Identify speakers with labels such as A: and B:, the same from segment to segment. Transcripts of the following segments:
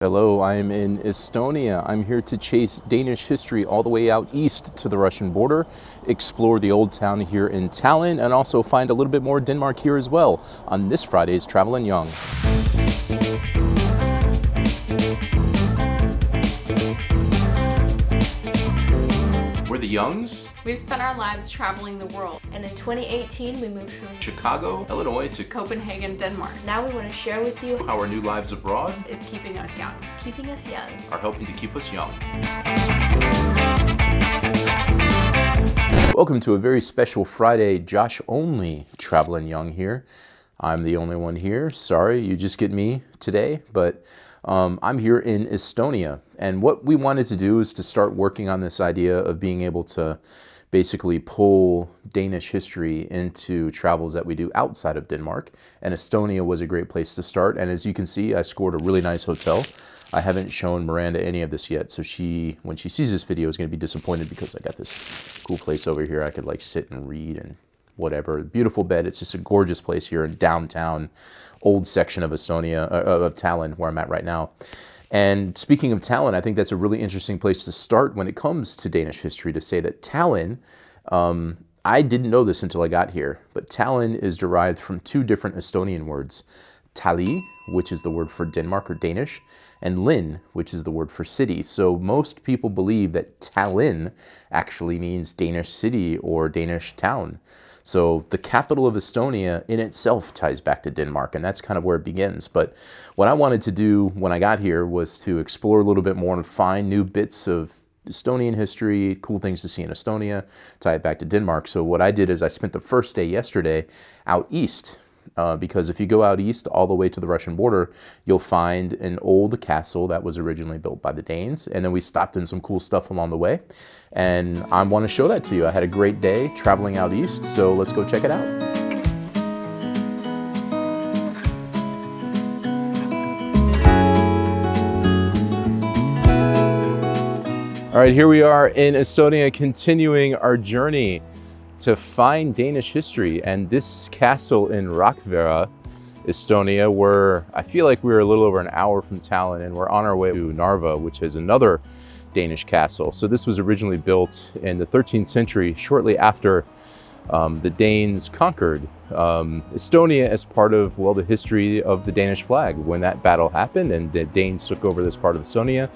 A: Hello, I am in Estonia. I'm here to chase Danish history all the way out east to the Russian border, explore the old town here in Tallinn, and also find a little bit more Denmark here as well on this Friday's Travelin' Young. We're the Youngs.
B: We've spent our lives traveling the world,
C: and in 2018 we moved from
A: Chicago, Illinois to
B: Copenhagen, Denmark.
C: Now we want to share with you
A: how our new lives abroad
B: is keeping us young.
C: Keeping us young.
A: Are helping to keep us young. Welcome to a very special Friday, Josh only Travelin' Young here. I'm the only one here. Sorry, you just get me today, but I'm here in Estonia. And what we wanted to do is to start working on this idea of being able to basically pull Danish history into travels that we do outside of Denmark. And Estonia was a great place to start. And as you can see, I scored a really nice hotel. I haven't shown Miranda any of this yet, so when she sees this video, is going to be disappointed because I got this cool place over here. I could like sit and read and whatever. Beautiful bed. It's just a gorgeous place here in downtown, old section of Estonia, of Tallinn, where I'm at right now. And speaking of Tallinn, I think that's a really interesting place to start when it comes to Danish history, to say that Tallinn, I didn't know this until I got here, but Tallinn is derived from two different Estonian words. Tali, which is the word for Denmark or Danish, and Linn, which is the word for city. So most people believe that Tallinn actually means Danish city or Danish town. So the capital of Estonia in itself ties back to Denmark, and that's kind of where it begins. But what I wanted to do when I got here was to explore a little bit more and find new bits of Estonian history, cool things to see in Estonia, tie it back to Denmark. So what I did is I spent the first day yesterday out east, because if you go out east all the way to the Russian border, you'll find an old castle that was originally built by the Danes. And then we stopped in some cool stuff along the way. And I want to show that to you. I had a great day traveling out east, so let's go check it out. All right, here we are in Estonia, continuing our journey to find Danish history. And this castle in Rakvere, Estonia, where I feel like we were a little over an hour from Tallinn, and we're on our way to Narva, which is another Danish castle. So this was originally built in the 13th century, shortly after the Danes conquered Estonia as part of, well, the history of the Danish flag. When that battle happened and the Danes took over this part of Estonia,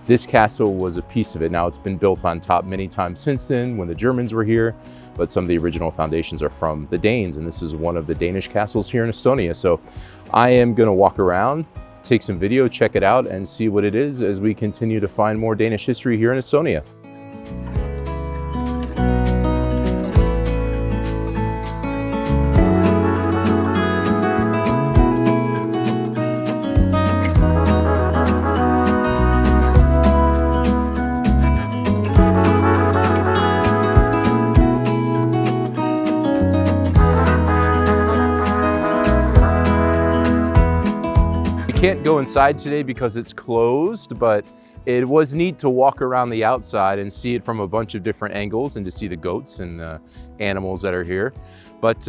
A: this castle was a piece of it. Now it's been built on top many times since then when the Germans were here, but some of the original foundations are from the Danes, and this is one of the Danish castles here in Estonia. So I am gonna walk around, take some video, check it out, and see what it is as we continue to find more Danish history here in Estonia. Can't go inside today because it's closed, but it was neat to walk around the outside and see it from a bunch of different angles and to see the goats and the animals that are here. But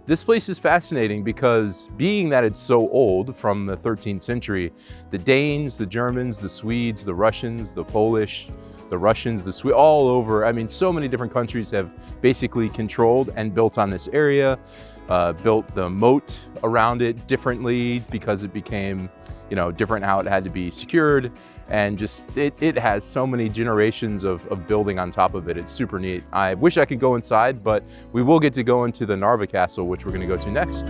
A: this place is fascinating because being that it's so old, from the 13th century, the Danes, the Germans, the Swedes, the Russians, the Polish, the Russians, the Swedes, all over, I mean, so many different countries have basically controlled and built on this area, built the moat around it differently because it became, you know, different how it had to be secured, and just it has so many generations of building on top of it. It's super neat. I wish I could go inside, but we will get to go into the Narva castle, which we're going to go to next.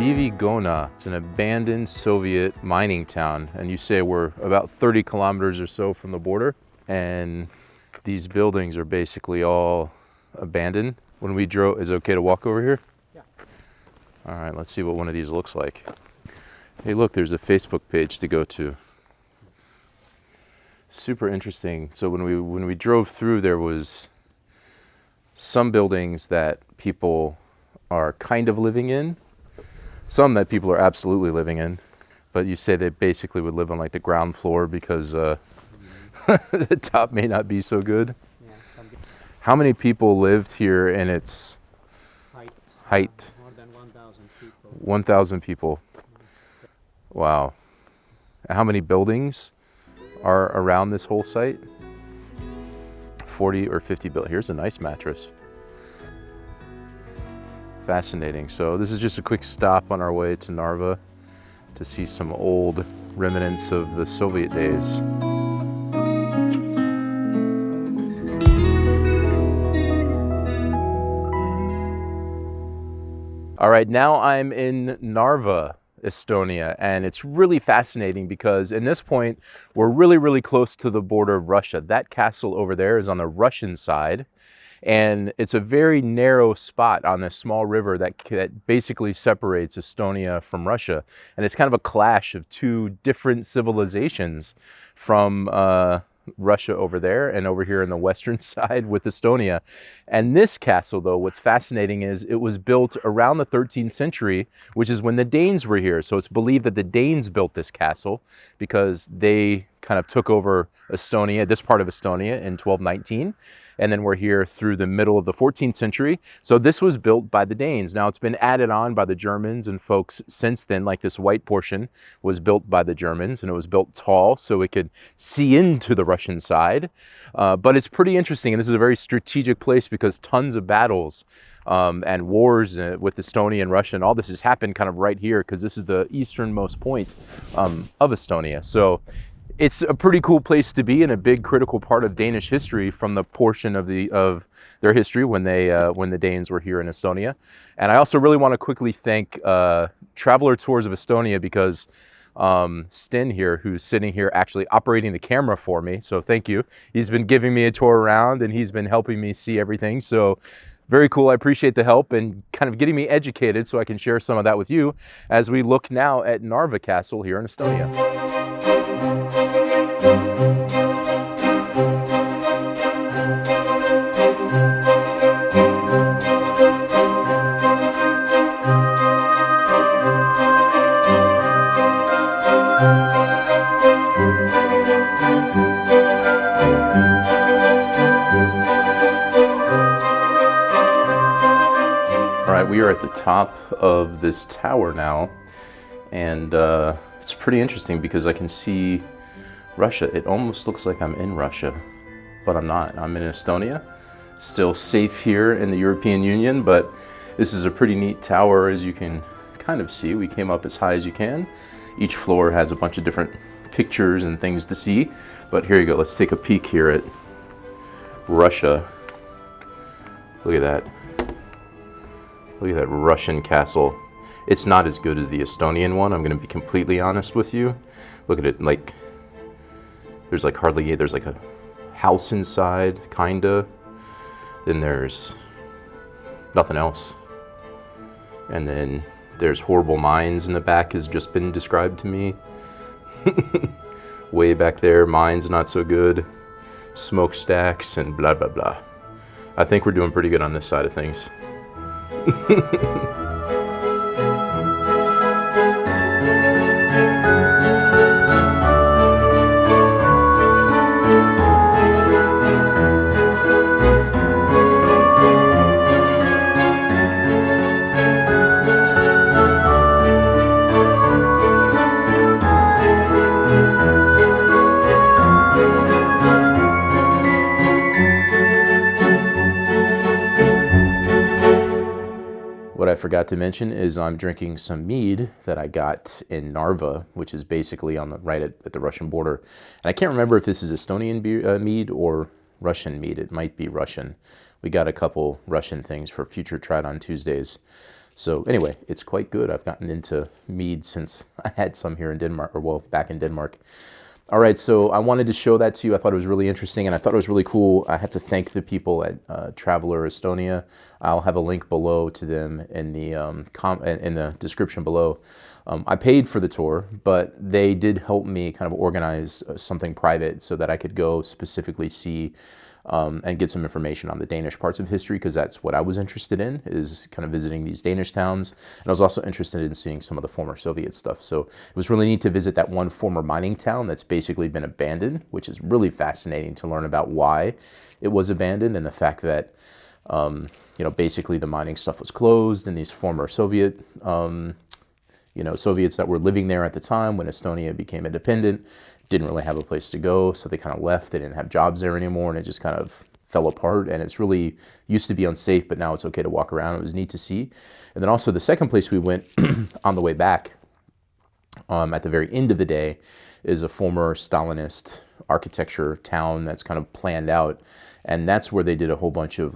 A: Viivikonna. It's an abandoned Soviet mining town, and you say we're about 30 kilometers or so from the border, and these buildings are basically all abandoned. When we drove, is it okay to walk over here? Yeah. All right, let's see what one of these looks like. Hey, look, there's a Facebook page to go to. Super interesting. So when we drove through, there was some buildings that people are kind of living in, some that people are absolutely living in. But you say they basically would live on like the ground floor because the top may not be so good.
D: Yeah,
A: How many people lived here in its height?
D: more than 1,000 people.
A: 1,000 people. Wow. How many buildings are around this whole site? 40 or 50 buildings. Here's a nice mattress. Fascinating. So this is just a quick stop on our way to Narva to see some old remnants of the Soviet days. All right, now I'm in Narva, Estonia, and it's really fascinating because in this point, we're really close to the border of Russia. That castle over there is on the Russian side, and it's a very narrow spot on this small river that basically separates Estonia from Russia. And it's kind of a clash of two different civilizations from Russia over there and over here on the western side with Estonia. And this castle, though, what's fascinating is it was built around the 13th century, which is when the Danes were here. So it's believed that the Danes built this castle because they kind of took over Estonia, this part of Estonia, in 1219. And then we're here through the middle of the 14th century. So this was built by the Danes. Now it's been added on by the Germans and folks since then, like this white portion was built by the Germans, and it was built tall so it could see into the Russian side. But it's pretty interesting, and this is a very strategic place because tons of battles and wars with Estonia and Russia and all this has happened kind of right here because this is the easternmost point of Estonia. So it's a pretty cool place to be and a big critical part of Danish history from the portion of their history when the Danes were here in Estonia. And I also really want to quickly thank Traveler Tours of Estonia because Sten here, who's sitting here actually operating the camera for me. So thank you. He's been giving me a tour around and he's been helping me see everything. So very cool. I appreciate the help and kind of getting me educated so I can share some of that with you as we look now at Narva Castle here in Estonia. We are at the top of this tower now, and it's pretty interesting because I can see Russia. It almost looks like I'm in Russia, but I'm not. I'm in Estonia, still safe here in the European Union, but this is a pretty neat tower as you can kind of see. We came up as high as you can. Each floor has a bunch of different pictures and things to see, but here you go. Let's take a peek here at Russia. Look at that. Look at that Russian castle. It's not as good as the Estonian one, I'm going to be completely honest with you. Look at it, like, there's like there's like a house inside, kinda. Then there's nothing else. And then there's horrible mines in the back has just been described to me. Way back there, mines not so good. Smokestacks and blah, blah, blah. I think we're doing pretty good on this side of things. What I forgot to mention is I'm drinking some mead that I got in Narva, which is basically on the right at the Russian border. And I can't remember if this is Estonian mead or Russian mead. It might be Russian. We got a couple Russian things for future Tried on Tuesdays. So anyway, it's quite good. I've gotten into mead since I had some here in Denmark, or well, back in Denmark. All right, so I wanted to show that to you. I thought it was really interesting, and I thought it was really cool. I have to thank the people at Traveler Estonia. I'll have a link below to them in the description below. I paid for the tour, but they did help me kind of organize something private so that I could go specifically see and get some information on the Danish parts of history, because that's what I was interested in, is kind of visiting these Danish towns. And I was also interested in seeing some of the former Soviet stuff. So it was really neat to visit that one former mining town that's basically been abandoned, which is really fascinating to learn about why it was abandoned, and the fact that basically the mining stuff was closed, and these former Soviet Soviets that were living there at the time when Estonia became independent didn't really have a place to go, so they kind of left. They didn't have jobs there anymore, and it just kind of fell apart. And it's really used to be unsafe, but now it's okay to walk around. It was neat to see. And then also the second place we went on the way back, at the very end of the day, is a former Stalinist architecture town that's kind of planned out. And that's where they did a whole bunch of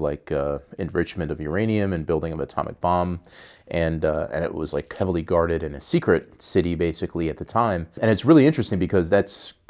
A: enrichment of uranium and building of an atomic bomb. And it was heavily guarded in a secret city basically at the time. And it's really interesting because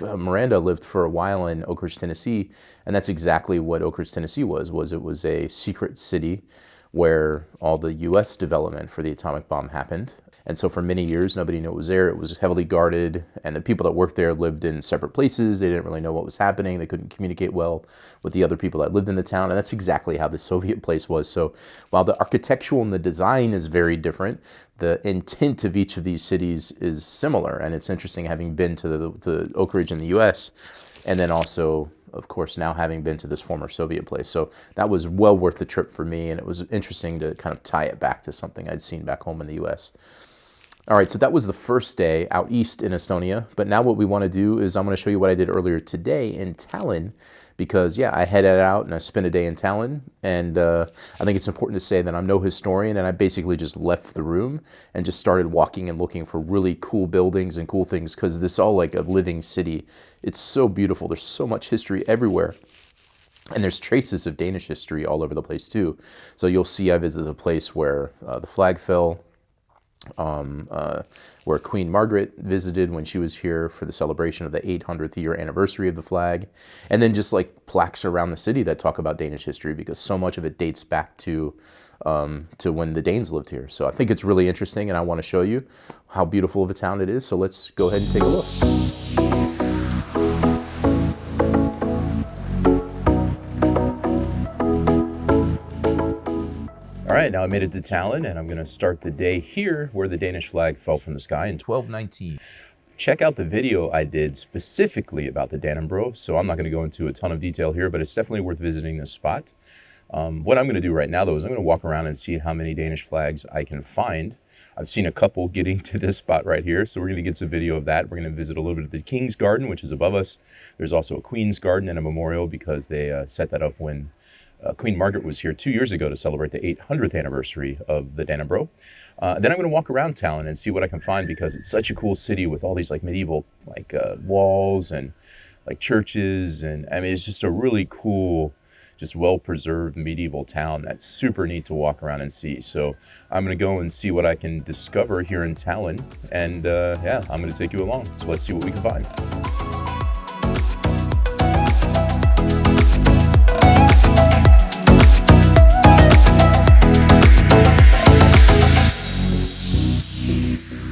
A: Miranda lived for a while in Oak Ridge, Tennessee, and that's exactly what Oak Ridge, Tennessee was it was a secret city where all the US development for the atomic bomb happened. And so for many years, nobody knew it was there. It was heavily guarded, and the people that worked there lived in separate places. They didn't really know what was happening. They couldn't communicate well with the other people that lived in the town, and that's exactly how the Soviet place was. So while the architectural and the design is very different, the intent of each of these cities is similar. And it's interesting having been to Oak Ridge in the US, and then also, of course, now having been to this former Soviet place. So that was well worth the trip for me, and it was interesting to kind of tie it back to something I'd seen back home in the US. All right, so that was the first day out east in Estonia, but now what we want to do is I'm going to show you what I did earlier today in Tallinn, because I headed out and I spent a day in Tallinn, and I think it's important to say that I'm no historian, and I basically just left the room and just started walking and looking for really cool buildings and cool things, because this is all like a living city. It's so beautiful. There's so much history everywhere. And there's traces of Danish history all over the place too. So you'll see I visited a place where the flag fell, where Queen Margaret visited when she was here for the celebration of the 800th year anniversary of the flag, and then just plaques around the city that talk about Danish history, because so much of it dates back to when the Danes lived here. So I think it's really interesting, and I want to show you how beautiful of a town it is. So let's go ahead and take a look. All right, now I made it to Tallinn, and I'm going to start the day here where the Danish flag fell from the sky in 1219. Check out the video I did specifically about the Dannebrog, so I'm not going to go into a ton of detail here, but it's definitely worth visiting this spot. What I'm going to do right now, though, is I'm going to walk around and see how many Danish flags I can find. I've seen a couple getting to this spot right here, so we're going to get some video of that. We're going to visit a little bit of the King's Garden, which is above us. There's also a Queen's Garden and a memorial, because they set that up when Queen Margaret was here 2 years ago to celebrate the 800th anniversary of the Dannebrog. Then I'm going to walk around Tallinn and see what I can find, because it's such a cool city with all these medieval walls and churches, and I mean it's just a really cool, just well-preserved medieval town that's super neat to walk around and see. So I'm going to go and see what I can discover here in Tallinn, and I'm going to take you along. So let's see what we can find.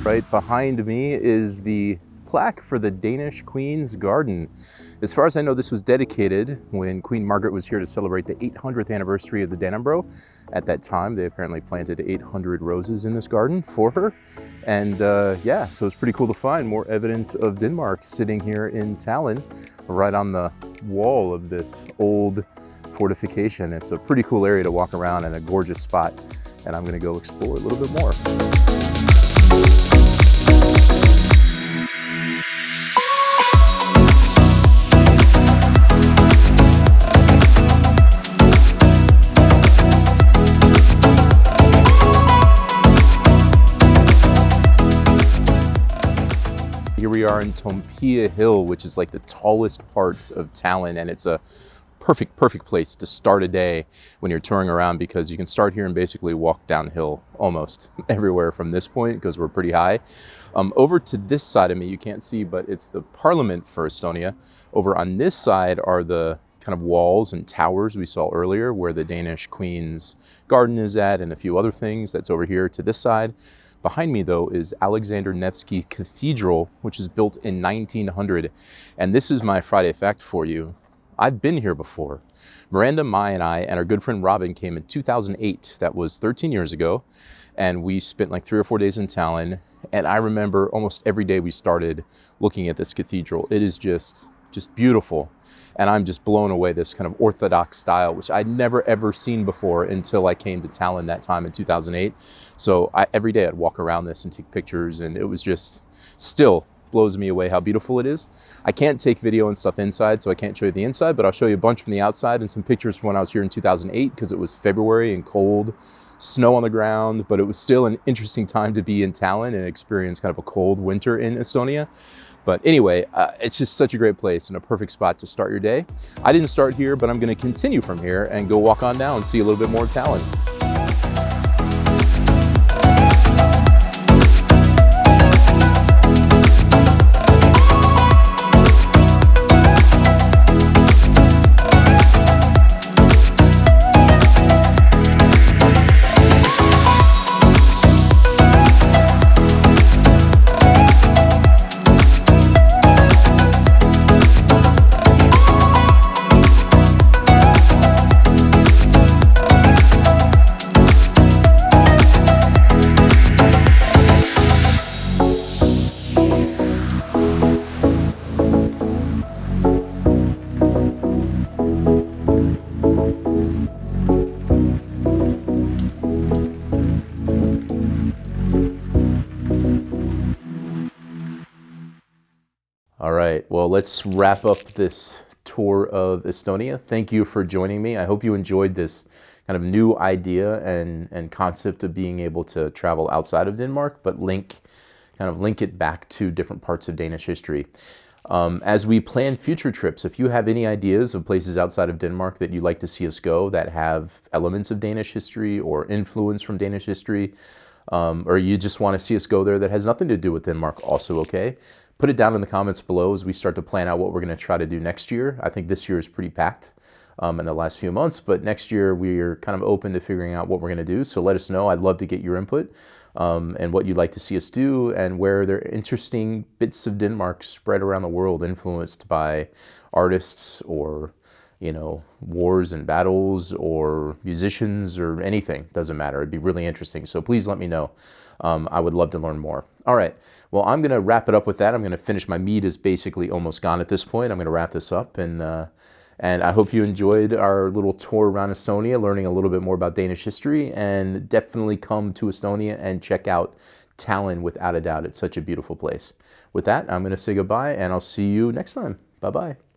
A: Right behind me is the plaque for the Danish Queen's Garden. As far as I know, this was dedicated when Queen Margaret was here to celebrate the 800th anniversary of the Dannebrog. At that time, they apparently planted 800 roses in this garden for her. And so it's pretty cool to find more evidence of Denmark sitting here in Tallinn, right on the wall of this old fortification. It's a pretty cool area to walk around and a gorgeous spot. And I'm gonna go explore a little bit more. Here we are in Tompia Hill, which is the tallest part of Tallinn, and it's a perfect place to start a day when you're touring around, because you can start here and basically walk downhill almost everywhere from this point, because we're pretty high. Over to this side of me, you can't see, but it's the Parliament for Estonia. Over on this side are the kind of walls and towers we saw earlier, where the Danish Queen's Garden is at, and a few other things. That's over here to this side. Behind me, though, is Alexander Nevsky Cathedral, which is built in 1900. And this is my Friday fact for you. I've been here before. Miranda, Mai, and I, and our good friend Robin came in 2008. That was 13 years ago. And we spent like 3 or 4 days in Tallinn. And I remember almost every day we started looking at this cathedral. It is just beautiful. And I'm just blown away, this kind of Orthodox style, which I'd never ever seen before until I came to Tallinn that time in 2008. So every day I'd walk around this and take pictures, and it was just still blows me away how beautiful it is. I can't take video and stuff inside, so I can't show you the inside, but I'll show you a bunch from the outside and some pictures from when I was here in 2008, because it was February and cold, snow on the ground, but it was still an interesting time to be in Tallinn and experience kind of a cold winter in Estonia. But anyway, it's just such a great place and a perfect spot to start your day. I didn't start here, but I'm going to continue from here and go walk on down and see a little bit more of Tallinn. All right, well, let's wrap up this tour of Estonia. Thank you for joining me. I hope you enjoyed this kind of new idea and concept of being able to travel outside of Denmark, but link it back to different parts of Danish history. As we plan future trips, if you have any ideas of places outside of Denmark that you'd like to see us go that have elements of Danish history or influence from Danish history, or you just want to see us go there that has nothing to do with Denmark, also okay. Put it down in the comments below as we start to plan out what we're going to try to do next year. I think this year is pretty packed in the last few months, but next year we're kind of open to figuring out what we're going to do. So let us know. I'd love to get your input and what you'd like to see us do, and where there are interesting bits of Denmark spread around the world influenced by artists or, you know, wars and battles or musicians or anything. Doesn't matter. It'd be really interesting. So please let me know. I would love to learn more. All right. Well, I'm going to wrap it up with that. I'm going to finish. My meat is basically almost gone at this point. I'm going to wrap this up, and I hope you enjoyed our little tour around Estonia, learning a little bit more about Danish history, and definitely come to Estonia and check out Tallinn without a doubt. It's such a beautiful place. With that, I'm going to say goodbye, and I'll see you next time. Bye-bye.